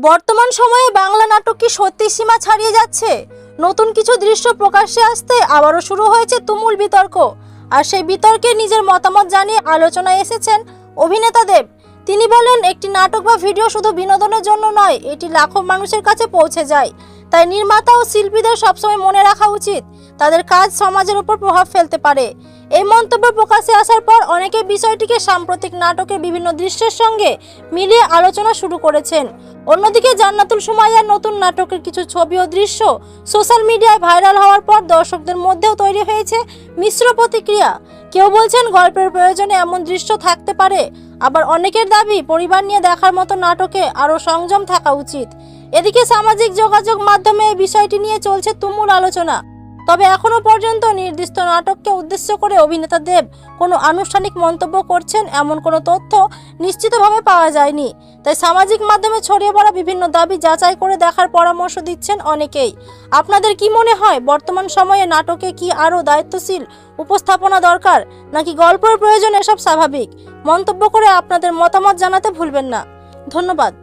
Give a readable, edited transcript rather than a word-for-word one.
বর্তমান সময়ে বাংলা নাটক কি সত্যি সীমা ছাড়িয়ে যাচ্ছে? নতুন কিছু দৃশ্য প্রকাশ্যে আসতে আবারও শুরু হয়েছে তুমুল বিতর্ক। আর সেই বিতর্কে নিজের মতামত জানিয়ে আলোচনায় এসেছেন অভিনেতা দেব। তিনি বলেন, একটি নাটক বা ভিডিও শুধু বিনোদনের জন্য নয়, এটি লাখো মানুষের কাছে পৌঁছে যায়। তাই নির্মাতা ও শিল্পীদের সবসময় মনে রাখা উচিত তাদের কাজ সমাজের উপর প্রভাব ফেলতে পারে। এই মন্তব্য প্রকাশ্যে আসার পর অনেকে বিষয়টিকে সাম্প্রতিক নাটকের বিভিন্ন দৃশ্যের সঙ্গে মিলিয়ে আলোচনা শুরু করেছেন। অন্যদিকে জান্নাতুল সুমাইয়ার নতুন নাটকের কিছু ছবি ও দৃশ্য সোশ্যাল মিডিয়ায় ভাইরাল হওয়ার পর দর্শকদের মধ্যেও তৈরি হয়েছে মিশ্র প্রতিক্রিয়া। কেউ বলছেন গল্পের প্রয়োজনে এমন দৃশ্য থাকতে পারে, আবার অনেকের দাবি পরিবার নিয়ে দেখার মতো নাটকে আরও সংযম থাকা উচিত। এদিকে সামাজিক যোগাযোগ মাধ্যমে এই বিষয়টি নিয়ে চলছে তুমুল আলোচনা। তবে এখনো পর্যন্ত নির্দিষ্ট নাটককে উদ্দেশ্য করে অভিনেতা দেব কোনো আনুষ্ঠানিক মন্তব্য করছেন এমন কোনো তথ্য নিশ্চিতভাবে পাওয়া যায়নি। তাই সামাজিক মাধ্যমে ছড়িয়ে পড়া বিভিন্ন দাবি যাচাই করে দেখার পরামর্শ দিচ্ছেন অনেকেই। আপনাদের কি মনে হয়, বর্তমান সময়ে নাটকে কি আরও দায়িত্বশীল উপস্থাপনা দরকার, নাকি গল্পের প্রয়োজন এসব স্বাভাবিক? মন্তব্য করে আপনাদের মতামত জানাতে ভুলবেন না। ধন্যবাদ।